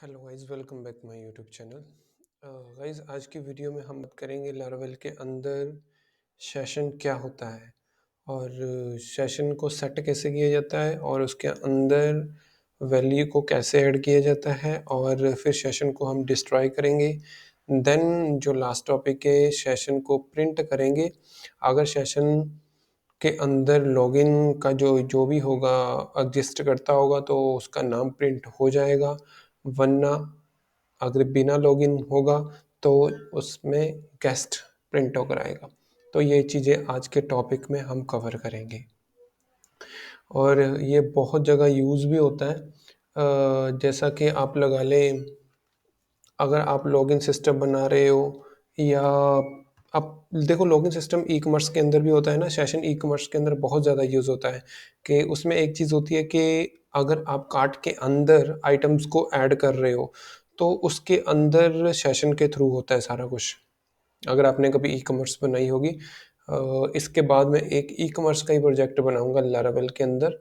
Hello guys, welcome back my YouTube channel. Guys, आज की video में हम बात करेंगे लारावेल के अंदर सेशन क्या होता है और सेशन को सेट कैसे किया जाता है और उसके अंदर वैल्यू को कैसे ऐड किया जाता है और फिर सेशन को हम डिस्ट्रॉय करेंगे। देन जो लास्ट टॉपिक है, सेशन को प्रिंट करेंगे। अगर सेशन के अंदर लॉगिन का जो जो भी होगा एग्जिस्ट करता होगा तो उसका नाम प्रिंट हो जाएगा, वरना अगर बिना लॉगिन होगा तो उसमें गेस्ट प्रिंट होकर आएगा। तो ये चीज़ें आज के टॉपिक में हम कवर करेंगे और ये बहुत जगह यूज़ भी होता है। जैसा कि आप लगा लें, अगर आप लॉगिन सिस्टम बना रहे हो या आप देखो, लॉगिन सिस्टम ई कॉमर्स के अंदर भी होता है ना। सेशन ई कॉमर्स के अंदर बहुत ज़्यादा यूज़ होता है कि उसमें एक चीज़ होती है कि अगर आप कार्ट के अंदर आइटम्स को ऐड कर रहे हो तो उसके अंदर सेशन के थ्रू होता है सारा कुछ। अगर आपने कभी ई कॉमर्स बनाई होगी, इसके बाद मैं एक ई कॉमर्स का ही प्रोजेक्ट बनाऊंगा लारावेल के अंदर,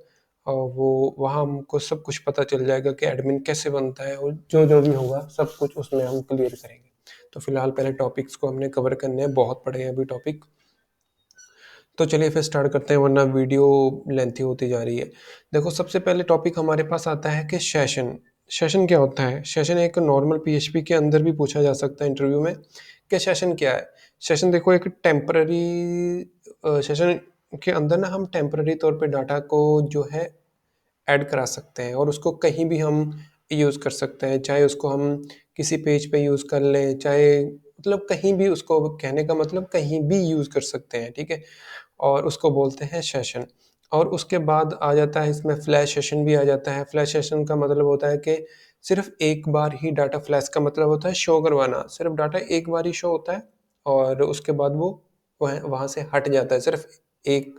और वो वहाँ हमको सब कुछ पता चल जाएगा कि एडमिन कैसे बनता है और जो जो भी होगा सब कुछ उसमें हम क्लियर करेंगे। तो फिलहाल पहले टॉपिक्स को हमने कवर करने हैं, बहुत पड़े हैं अभी टॉपिक। तो चलिए फिर स्टार्ट करते हैं, वरना वीडियो लेंथी होती जा रही है। देखो, सबसे पहले टॉपिक हमारे पास आता है कि सेशन। सेशन क्या होता है? सेशन एक नॉर्मल पीएचपी के अंदर भी पूछा जा सकता है इंटरव्यू में कि सेशन क्या है। सेशन देखो एक टेम्पररी सेशन के अंदर ना हम टेम्पररी तौर पे डाटा को जो है ऐड करा सकते हैं और उसको कहीं भी हम यूज़ कर सकते हैं। चाहे उसको हम किसी पेज पे यूज़ कर लें, चाहे मतलब कहीं भी, उसको कहने का मतलब कहीं भी यूज़ कर सकते हैं, ठीक है? और उसको बोलते हैं सेशन। और उसके बाद आ जाता है इसमें फ्लैश सेशन भी आ जाता है। फ्लैश सेशन का मतलब होता है कि सिर्फ एक बार ही डाटा, फ्लैश का मतलब होता है शो करवाना, सिर्फ डाटा एक बार ही शो होता है और उसके बाद वो वहाँ से हट जाता है सिर्फ 1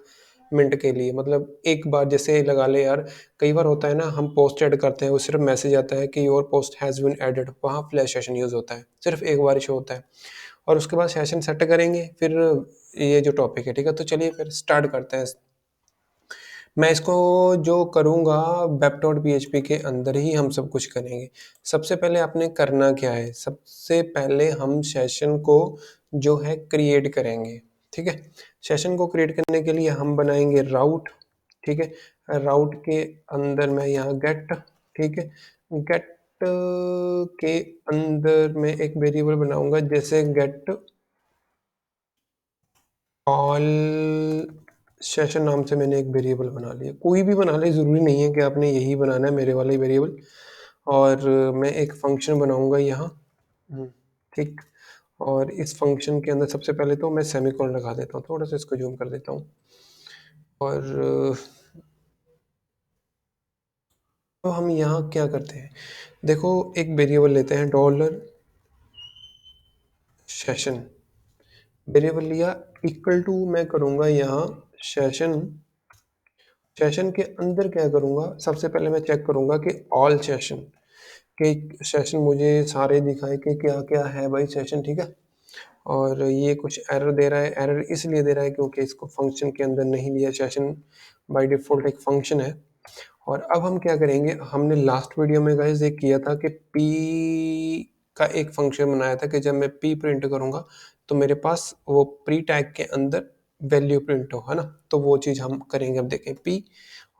मिनट के लिए। मतलब एक बार, जैसे लगा ले यार, कई बार होता है ना, हम पोस्ट ऐड करते हैं, वो सिर्फ मैसेज आता है कि your post has been added, वहाँ फ्लैश सेशन यूज़ होता है, सिर्फ एक बार ही शो होता है। और उसके बाद सेशन सेट करेंगे फिर, ये जो टॉपिक है, ठीक है? तो चलिए फिर स्टार्ट करते हैं। मैं इसको जो करूँगा वेब डॉट पीएचपी के अंदर ही हम सब कुछ करेंगे। सबसे पहले आपने करना क्या है? सबसे पहले हम सेशन को जो है क्रिएट करेंगे, ठीक है? सेशन को क्रिएट करने के लिए हम बनाएँगे राउट, ठीक है? राउट के अंदर मैं यहाँ गेट, ठीक है? गेट के अंदर मैं एक वेरिएबल बनाऊँगा, जैसे गेट ऑल सेशन नाम से मैंने एक वेरिएबल बना लिया। कोई भी बना ले, ज़रूरी नहीं है कि आपने यही बनाना है, मेरे वाला ही वेरिएबल। और मैं एक फंक्शन बनाऊँगा यहाँ, ठीक। और इस फंक्शन के अंदर सबसे पहले तो मैं सेमीकोलन लगा देता हूँ, थोड़ा-सा इसको ज़ूम कर देता हूँ। और तो हम यहाँ क्या करते हैं, देखो एक वेरिएबल लेते हैं डॉलर सेशन। वेरिएबल लिया, इक्वल टू मैं करूँगा यहाँ सेशन। सेशन के अंदर क्या करूँगा, सबसे पहले मैं चेक करूँगा कि ऑल सेशन के सेशन मुझे सारे दिखाए कि क्या-क्या है भाई सेशन, ठीक है? और ये कुछ एरर दे रहा है। एरर इसलिए दे रहा है क्योंकि इसको फंक्शन के अंदर नहीं लिया। सेशन बाय डिफ़ॉल्ट एक फंक्शन है। और अब हम क्या करेंगे, हमने लास्ट वीडियो में गाइस एक किया था कि पी का एक फंक्शन बनाया था कि जब मैं पी प्रिंट करूँगा तो मेरे पास वो प्री टैग के अंदर वैल्यू प्रिंट हो, है ना? तो वो चीज़ हम करेंगे। अब देखें पी,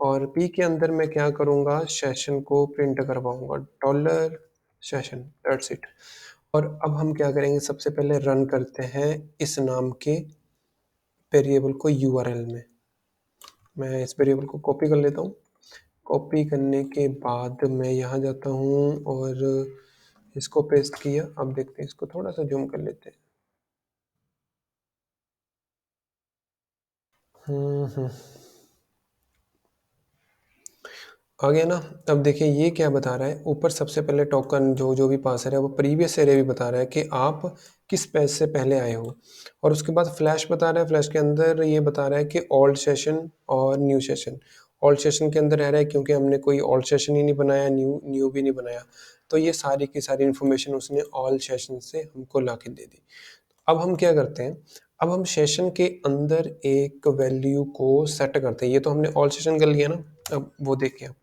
और पी के अंदर मैं क्या करूँगा, सेशन को प्रिंट करवाऊँगा डॉलर सेशन, दैट्स इट। और अब हम क्या करेंगे, सबसे पहले रन करते हैं इस नाम के वेरिएबल को यूआरएल में। मैं इस वेरिएबल को कॉपी कर लेता हूँ। कॉपी करने के बाद मैं यहाँ जाता हूँ और इसको पेस्ट किया। अब देखते हैं, इसको थोड़ा-सा ज़ूम कर लेते हैं। हुँ। आ गया ना? अब देखिए ये क्या बता रहा है, ऊपर सबसे पहले टोकन जो भी पासर है वो प्रीवियस एरे भी बता रहा है कि आप किस पेज से पहले आए हो। और उसके बाद फ्लैश बता रहा है, फ्लैश के अंदर ये बता रहा है कि ओल्ड सेशन और न्यू सेशन। ओल्ड सेशन के अंदर रह रहा है क्योंकि हमने कोई ओल्ड सेशन ही नहीं बनाया, न्यू न्यू भी नहीं बनाया। तो ये सारी की सारी इन्फॉर्मेशन उसने ऑल सेशन से हमको ला के दे दी। अब हम क्या करते हैं, अब हम सेशन के अंदर एक वैल्यू को सेट करते हैं। ये तो हमने ऑल सेशन कर लिया ना, अब वो देखिए आप।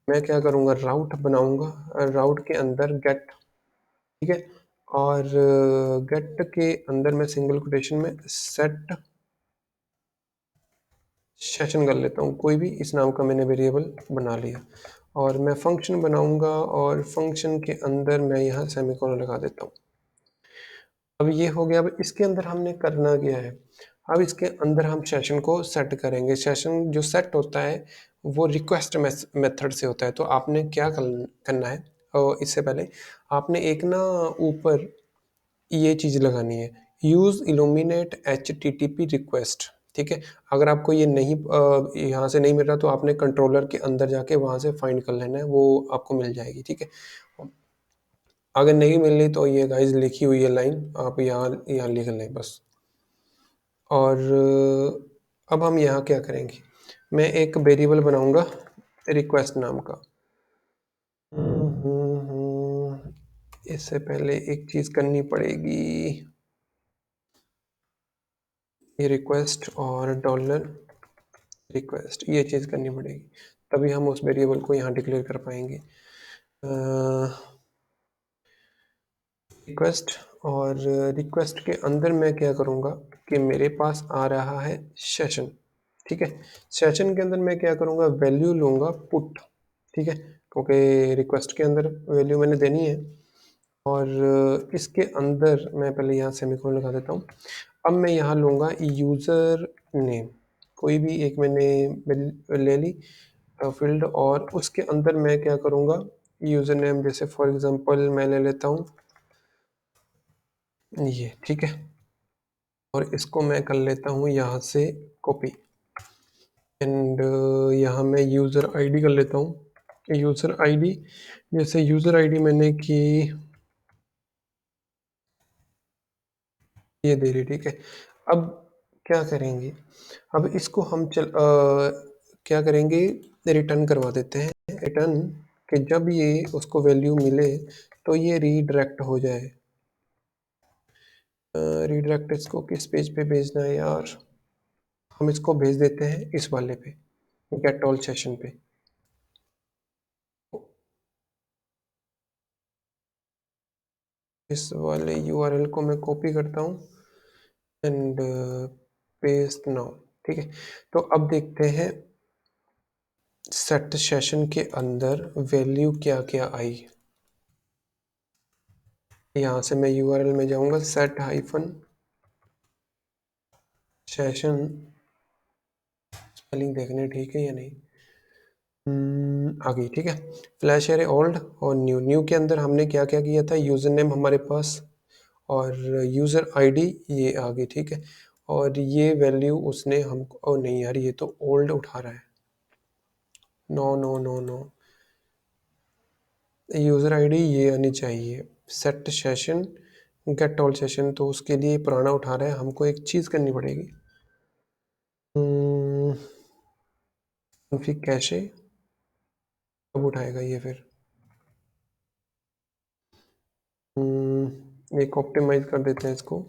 मैं क्या करूँगा, राउट बनाऊँगा, राउट के अंदर गेट, ठीक है? और गेट के अंदर मैं सिंगल कोटेशन में सेट सेशन कर लेता हूँ, कोई भी इस नाम का मैंने वेरिएबल बना लिया और मैं फंक्शन बनाऊँगा और फंक्शन के अंदर मैं यहाँ सेमीकोलन लगा देता हूँ। अब ये हो गया। अब इसके अंदर हमने करना क्या है, अब इसके अंदर हम सेशन को सेट करेंगे। सेशन जो सेट होता है वो रिक्वेस्ट मेथड से होता है। तो आपने क्या करना है, इससे पहले आपने एक ना ऊपर ये चीज़ लगानी है, यूज़ इल्यूमिनेट एचटीटीपी रिक्वेस्ट, ठीक है? अगर आपको ये नहीं यहाँ से नहीं मिल रहा तो आपने कंट्रोलर के अंदर जाके वहाँ से फाइंड कर लेना है, वो आपको मिल जाएगी, ठीक है? अगर नहीं मिल रही तो ये गाइस लिखी हुई है लाइन, आप यहाँ यहाँ लिख लें बस। और अब हम यहाँ क्या करेंगे, मैं एक वेरिएबल बनाऊँगा रिक्वेस्ट नाम का। इससे पहले एक चीज़ करनी पड़ेगी, ये रिक्वेस्ट और डॉलर रिक्वेस्ट, ये चीज़ करनी पड़ेगी, तभी हम उस वेरिएबल को यहाँ डिक्लेयर कर पाएंगे। रिक्वेस्ट, और रिक्वेस्ट के अंदर मैं क्या करूँगा कि मेरे पास आ रहा है सेशन, ठीक है? सेशन के अंदर मैं क्या करूँगा, वैल्यू लूँगा पुट, ठीक है? क्योंकि रिक्वेस्ट के अंदर वैल्यू मैंने देनी है। और इसके अंदर मैं पहले यहाँ सेमीकोलन लगा देता हूँ। अब मैं यहाँ लूँगा यूज़र नेम, कोई भी एक मैंने ले ली फील्ड, और उसके अंदर मैं क्या करूँगा, यूज़र नेम जैसे फॉर एग्जांपल मैं ले लेता हूँ ये, ठीक है? और इसको मैं कर लेता हूँ यहाँ से कॉपी, एंड यहाँ मैं यूज़र आईडी कर लेता हूँ। यूज़र आईडी, जैसे यूज़र आईडी मैंने की ये दे रही, ठीक है? अब क्या करेंगे, अब इसको हम क्या करेंगे, रिटर्न करवा देते हैं। रिटर्न कि जब ये उसको वैल्यू मिले तो ये रीडायरेक्ट हो जाए। रीडायरेक्ट इसको किस पेज पे भेजना है यार, हम इसको भेज देते हैं इस वाले पे, गेट ऑल सेशन पे। इस वाले यूआरएल को मैं कॉपी करता हूँ एंड पेस्ट नाउ, ठीक है? तो अब देखते हैं सेट सेशन के अंदर वैल्यू क्या क्या आई। यहाँ से मैं यूआरएल में जाऊँगा, सेट हाइफन सेशन, स्पेलिंग देखने ठीक है या नहीं, आ गई, ठीक है? फ्लैश एरे ओल्ड और न्यू। न्यू के अंदर हमने क्या क्या किया था, यूज़र नेम हमारे पास और यूज़र आईडी ये आ गई, ठीक है? और ये वैल्यू उसने हमको, ओ नहीं यार ये तो ओल्ड उठा रहा है, no no no no, user ID ये आनी चाहिए। Set session get all session, तो उसके लिए पुराना उठा रहा है, हमको एक चीज़ करनी पड़ेगी, फिर कैशे कब उठाएगा ये फिर, एक ऑप्टिमाइज कर देते हैं इसको।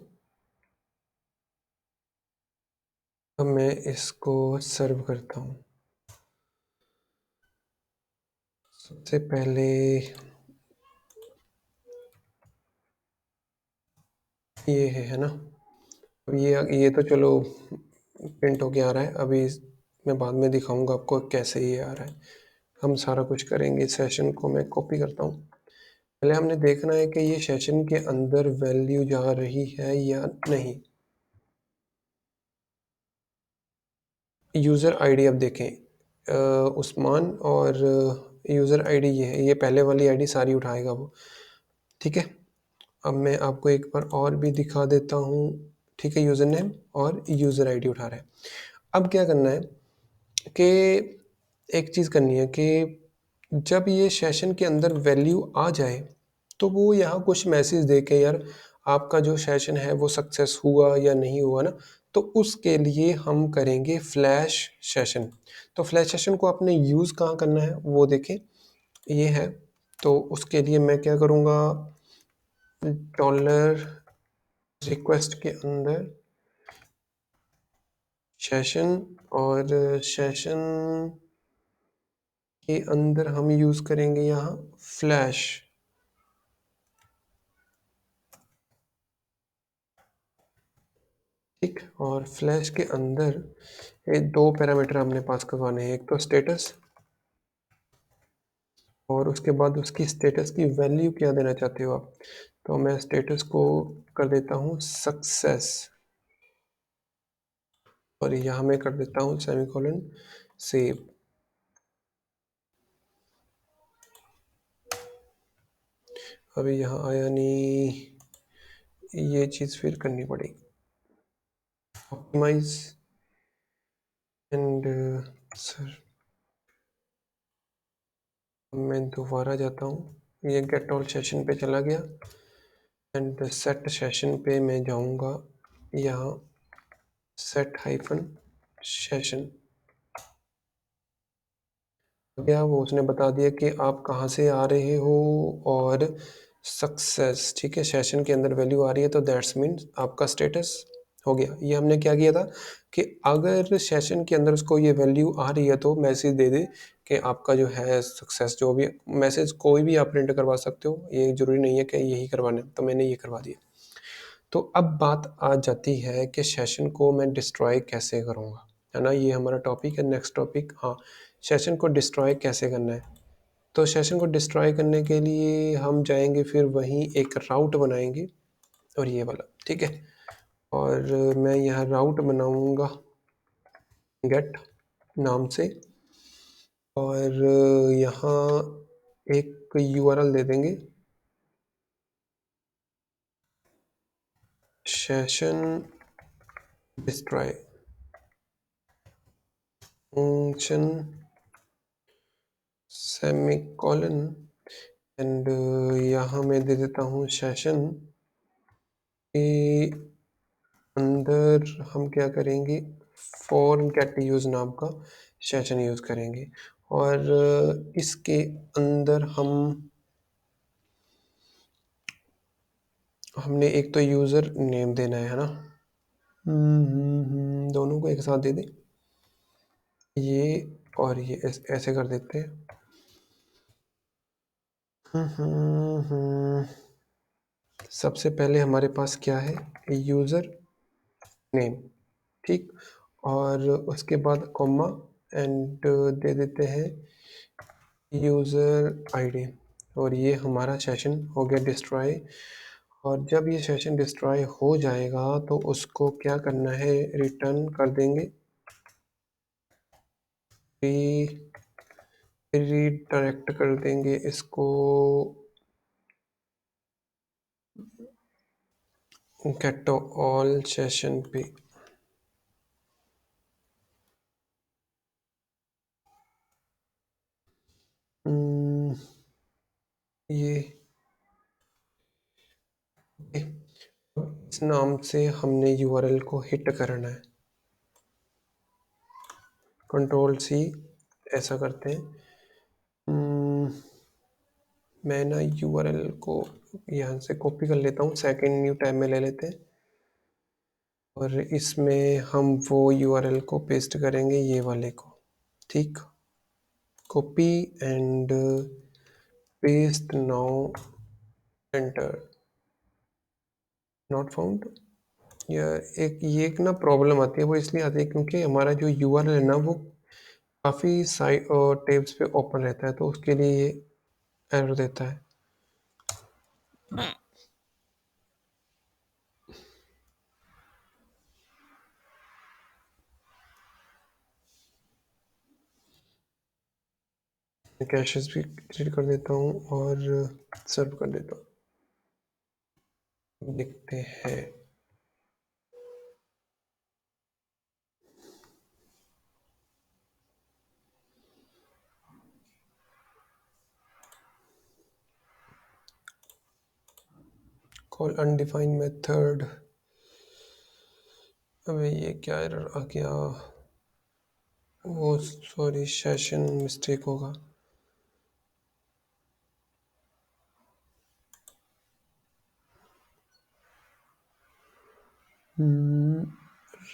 अब मैं इसको सर्व करता हूँ। सबसे पहले ये है ना? अब ये तो चलो प्रिंट होके आ रहा है, अभी मैं बाद में दिखाऊंगा आपको कैसे ये आ रहा है। हम सारा कुछ करेंगे। सेशन को मैं कॉपी करता हूँ। पहले हमने देखना है कि ये सेशन के अंदर वैल्यू जा रही है या नहीं। यूज़र आईडी अब देखें, उस्मान, और यूज़र आईडी ये है, ये पहले वाली आईडी सारी उठाएगा वो, ठीक है? अब मैं आपको एक बार और भी दिखा देता हूँ, ठीक है? यूज़र नेम और यूज़र आईडी उठा रहा है। अब क्या करना है कि एक चीज़ करनी है कि जब ये सेशन के अंदर वैल्यू आ जाए तो वो यहाँ कुछ मैसेज दे के यार आपका जो सेशन है वो सक्सेस हुआ या नहीं हुआ ना, तो उसके लिए हम करेंगे फ्लैश सेशन। तो फ्लैश सेशन को आपने यूज़ कहाँ करना है वो देखें, ये है। तो उसके लिए मैं क्या करूँगा, डॉलर रिक्वेस्ट के अंदर सेशन, और सेशन के अंदर हम यूज़ करेंगे यहाँ फ्लैश। ठीक, और फ्लैश के अंदर ये दो पैरामीटर हमने पास करवाने हैं, एक तो स्टेटस और उसके बाद उसकी स्टेटस की वैल्यू क्या देना चाहते हो आप। तो मैं स्टेटस को कर देता हूँ सक्सेस और यहाँ मैं कर देता हूँ सेमीकोलन सेव। अभी यहाँ आया नहीं, ये चीज़ फिर करनी पड़ेगी। ऑप्टिमाइज एंड सर मैं दोबारा जाता हूँ, ये गेट ऑल सेशन पे चला गया एंड सेट सेशन पे मैं जाऊँगा, यहाँ सेट हाइफन सेशन गया, वो उसने बता दिया कि आप कहाँ से आ रहे हो और सक्सेस। ठीक है, सेशन के अंदर वैल्यू आ रही है तो दैट्स मीन्स आपका स्टेटस हो गया। ये हमने क्या किया था कि अगर सेशन के अंदर उसको ये वैल्यू आ रही है तो मैसेज दे दे कि आपका जो है सक्सेस, जो भी मैसेज कोई भी आप प्रिंट करवा सकते हो, ये ज़रूरी नहीं है कि यही करवाना है, तो मैंने ये करवा दिया। तो अब बात आ जाती है कि सेशन को मैं डिस्ट्रॉय कैसे करूँगा, है ना, ये हमारा टॉपिक है। नेक्स्ट टॉपिक, हाँ, सेशन को डिस्ट्रॉय कैसे करना है। तो सेशन को डिस्ट्रॉय करने के लिए हम जाएंगे फिर वहीं एक राउट बनाएंगे और ये वाला, ठीक है। और मैं यहाँ राउट बनाऊंगा गेट नाम से और यहाँ एक यूआरएल दे देंगे session destroy function semicolon and यहाँ मैं दे देता हूँ सेशन के अंदर हम क्या करेंगे, फॉर गेट यूज़ नाम का सेशन यूज़ करेंगे और इसके अंदर हमने एक तो यूज़र नेम देना है ना, दोनों को एक साथ दे दें, ये और ये ऐसे कर देते हैं। सबसे पहले हमारे पास क्या है, यूज़र नेम, ठीक, और उसके बाद कॉमा एंड दे देते हैं यूज़र आईडी और ये हमारा सेशन हो गया डिस्ट्रॉय। और जब ये सेशन डिस्ट्रॉय हो जाएगा तो उसको क्या करना है, रिटर्न कर देंगे, रीडायरेक्ट कर देंगे इसको गेट ऑल सेशन पे। ये इस नाम से हमने यूआरएल को हिट करना है, कंट्रोल सी ऐसा करते हैं। मैं ना यूआरएल को यहाँ से कॉपी कर लेता हूँ, सेकंड न्यू टैब में ले लेते हैं और इसमें हम वो यूआरएल को पेस्ट करेंगे, ये वाले को, ठीक, copy and paste now, enter, not found. या एक ना प्रॉब्लम आती है, वो इसलिए आती है क्योंकि हमारा जो यूआरएल है ना वो काफ़ी साइट और टेब्स पे ओपन रहता है, तो उसके लिए ये एरर देता है। कैशेस भी डिलीट कर देता हूँ और सर्व कर देता हूँ, देखते हैं। कॉल अनडिफाइंड मेथड, अबे ये क्या एरर आ गया, वो सॉरी सेशन मिस्टेक होगा।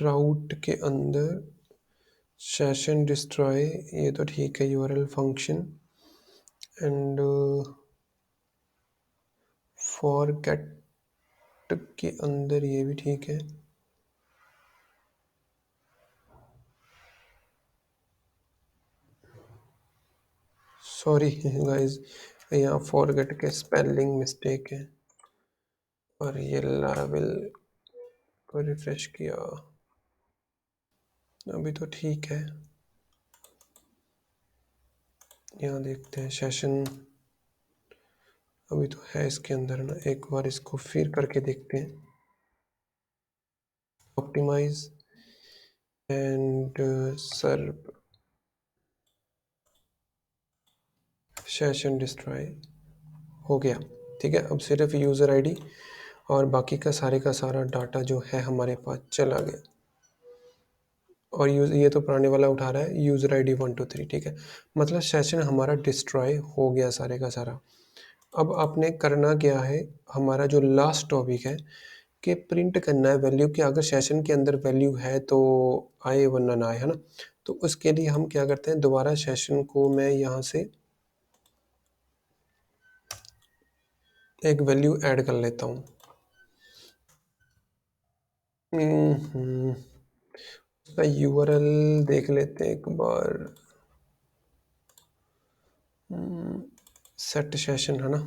राउट के अंदर सेशन डिस्ट्रॉय, ये तो ठीक है, यूआरएल फंक्शन एंड फॉरगेट के अंदर ये भी ठीक है। सॉरी गाइस, यहाँ फॉरगेट के स्पेलिंग मिस्टेक है। और ये लारावेल को रिफ्रेश किया, अभी तो ठीक है। यहाँ देखते हैं सेशन, अभी तो है इसके अंदर ना, एक बार इसको फिर करके देखते हैं। Optimise and serve session destroy हो गया। ठीक है, अब सिर्फ यूज़र आईडी और बाकी का सारा डाटा जो है हमारे पास चला गया। और ये तो पुराने वाला उठा रहा है, यूज़र आईडी 123। ठीक है, मतलब सेशन हमारा डिस्ट्रॉय हो गया सारे का सारा। अब आपने करना क्या है, हमारा जो लास्ट टॉपिक है कि प्रिंट करना है वैल्यू, कि अगर सेशन के अंदर वैल्यू है तो आए वरना ना आए, है ना। तो उसके लिए हम क्या करते हैं, दोबारा सेशन को मैं यहाँ से एक वैल्यू ऐड कर लेता हूँ। उसका यूआरएल देख लेते हैं एक बार। सेट सेशन है ना,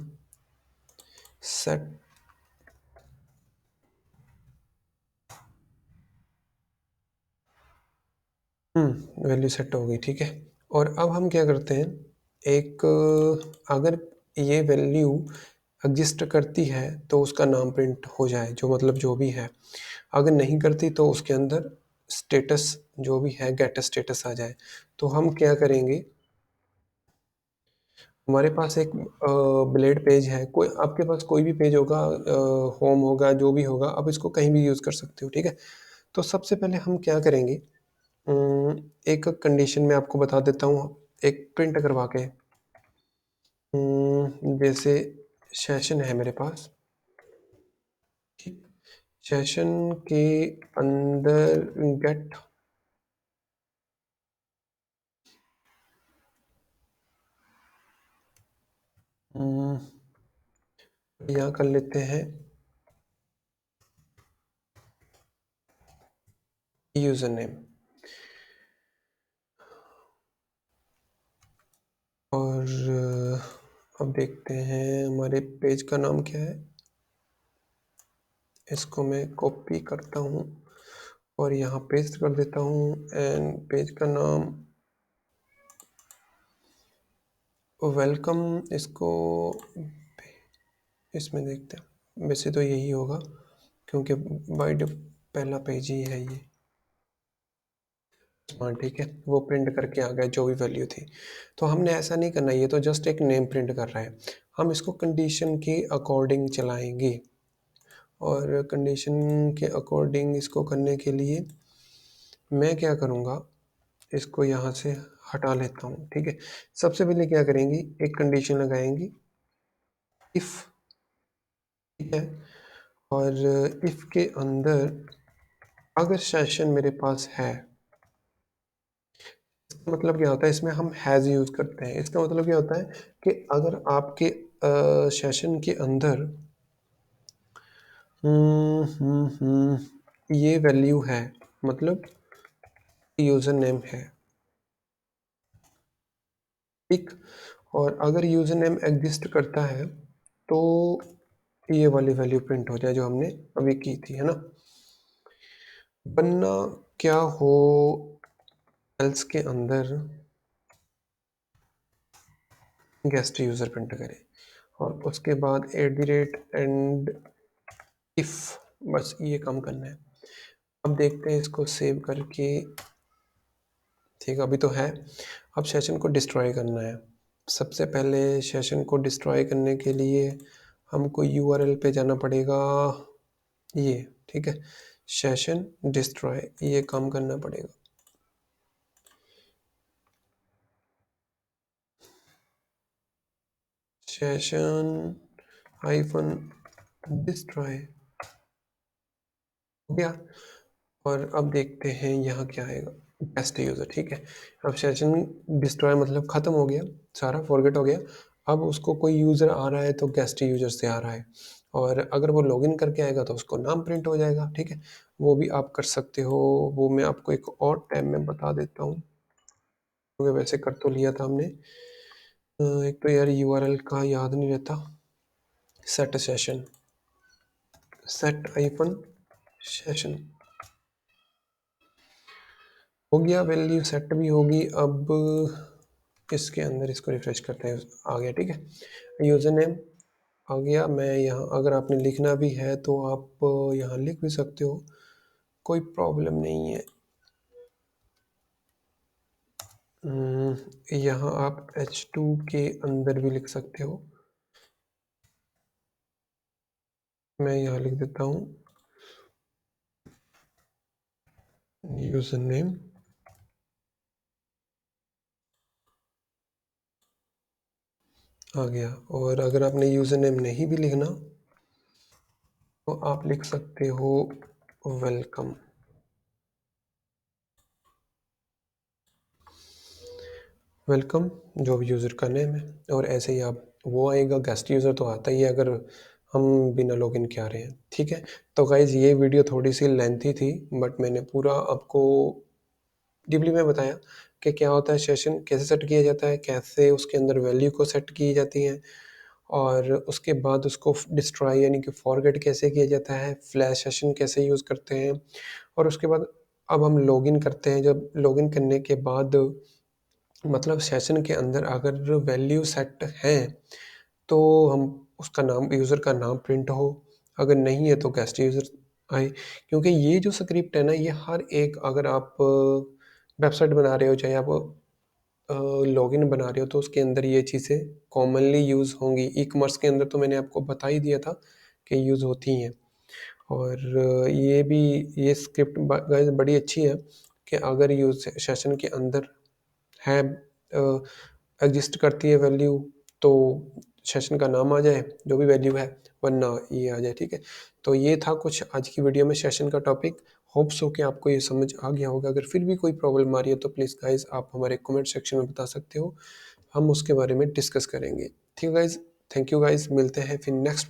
सेट वैल्यू सेट हो गई। ठीक है, और अब हम क्या करते हैं, एक अगर ये वैल्यू एग्जिस्ट करती है तो उसका नाम प्रिंट हो जाए, जो मतलब जो भी है। अगर नहीं करती तो उसके अंदर स्टेटस जो भी है गेट स्टेटस आ जाए। तो हम क्या करेंगे, हमारे पास एक ब्लेड पेज है, कोई आपके पास कोई भी पेज होगा, होम होगा, जो भी होगा, आप इसको कहीं भी यूज़ कर सकते हो। ठीक है, तो सबसे पहले हम क्या करेंगे, एक कंडीशन में आपको बता देता हूँ, एक प्रिंट करवा के। जैसे सेशन है मेरे पास, ठीक, सेशन के अंदर गेट यहाँ कर लेते हैं यूज़र नेम, और अब देखते हैं हमारे पेज का नाम क्या है। इसको मैं कॉपी करता हूँ और यहाँ पेस्ट कर देता हूँ, एंड पेज का नाम वेलकम, इसको इसमें देखते हैं, वैसे तो यही होगा क्योंकि बाय पहला पेज ही है ये। हाँ ठीक है, वो प्रिंट करके आ गया जो भी वैल्यू थी। तो हमने ऐसा नहीं करना, ये तो जस्ट एक नेम प्रिंट कर रहा है। हम इसको कंडीशन के अकॉर्डिंग चलाएंगे, और कंडीशन के अकॉर्डिंग इसको करने के लिए मैं क्या करूँगा, इसको यहाँ से हटा लेता हूँ। ठीक है, सबसे पहले क्या करेंगे, एक कंडीशन लगाएंगे इफ़। ठीक है, और इफ़ के अंदर अगर सेशन मेरे पास है, इसका मतलब क्या होता है, इसमें हम हैज़ यूज़ करते हैं। इसका मतलब क्या होता है कि अगर आपके सेशन के अंदर ये वैल्यू है, मतलब यूज़र नेम है, ठीक, और अगर यूज़र नेम एग्जिस्ट करता है तो ये वाली वैल्यू प्रिंट हो जाए जो हमने अभी की थी, है ना। वरना क्या हो, एल्स के अंदर गेस्ट यूज़र प्रिंट करे, और उसके बाद at the rate and if, बस ये काम करना है। अब देखते हैं इसको सेव करके। ठीक, अभी तो है। अब सेशन को डिस्ट्रॉय करना है। सबसे पहले सेशन को डिस्ट्रॉय करने के लिए हमको यूआरएल पे जाना पड़ेगा, ये ठीक है, सेशन डिस्ट्रॉय, ये काम करना पड़ेगा। सेशन हाइफन डिस्ट्रॉय हो गया, और अब देखते हैं यहाँ क्या आएगा, गेस्ट यूज़र, ठीक है। अब सेशन डिस्ट्रॉय मतलब ख़त्म हो गया, सारा फॉरगेट हो गया। अब उसको कोई यूज़र आ रहा है तो गेस्ट यूज़र से आ रहा है, और अगर वो लॉगिन करके आएगा तो उसको नाम प्रिंट हो जाएगा, ठीक है। वो भी आप कर सकते हो, वो मैं आपको एक और टैब में बता देता हूँ, क्योंकि वैसे कर तो लिया था हमने। एक तो यार यूआरएल का याद नहीं रहता। Set session, set iPhone session हो गया, वैल्यू सेट भी होगी। अब इसके अंदर इसको रिफ्रेश करते हैं, आ गया, ठीक है। यूज़र नेम आ गया। मैं यहाँ अगर आपने लिखना भी है तो आप यहाँ लिख भी सकते हो, कोई प्रॉब्लम नहीं है। यहाँ आप H2 के अंदर भी लिख सकते हो, मैं यहाँ लिख देता हूँ यूज़र नेम, आ गया। और अगर आपने यूज़र नेम नहीं भी लिखना तो आप लिख सकते हो वेलकम। वेलकम जो भी यूज़र का नेम है, और ऐसे ही आप वो आएगा। गेस्ट यूज़र तो आता ही है अगर हम बिना लॉगिन के आ रहे हैं, ठीक है। तो गाइज़ ये वीडियो थोड़ी सी लेंथी थी, बट मैंने पूरा आपको डीपली में बताया कि क्या होता है सेशन, कैसे सेट किया जाता है, कैसे उसके अंदर वैल्यू को सेट की जाती है, और उसके बाद उसको डिस्ट्रॉय यानी कि फॉरगेट कैसे किया जाता है, फ्लैश सेशन कैसे यूज़ करते हैं, और उसके बाद अब हम लॉगिन करते हैं। जब लॉगिन करने के बाद मतलब सेशन के अंदर अगर वैल्यू सेट है तो हम उसका नाम, यूज़र का नाम प्रिंट हो, अगर नहीं है तो गेस्ट यूज़र आए। क्योंकि ये जो स्क्रिप्ट है ना, ये हर एक, अगर आप वेबसाइट बना रहे हो, चाहे आप लॉगिन बना रहे हो, तो उसके अंदर ये चीज़ें कॉमनली यूज़ होंगी। ई कॉमर्स के अंदर तो मैंने आपको बता ही दिया था कि यूज़ होती हैं। और ये भी, ये स्क्रिप्ट गाइस बड़ी अच्छी है कि अगर यूज सेशन के अंदर है, एग्जिस्ट करती है वैल्यू, तो सेशन का नाम आ जाए जो भी वैल्यू है, वरना ये आ जाए, ठीक है। तो ये था कुछ आज की वीडियो में सेशन का टॉपिक। होप सो कि आपको ये समझ आ गया होगा। अगर फिर भी कोई प्रॉब्लम आ रही है तो प्लीज़ गाइज आप हमारे कमेंट सेक्शन में बता सकते हो, हम उसके बारे में डिस्कस करेंगे, ठीक है गाइज। थैंक यू गाइज, मिलते हैं फिर नेक्स्ट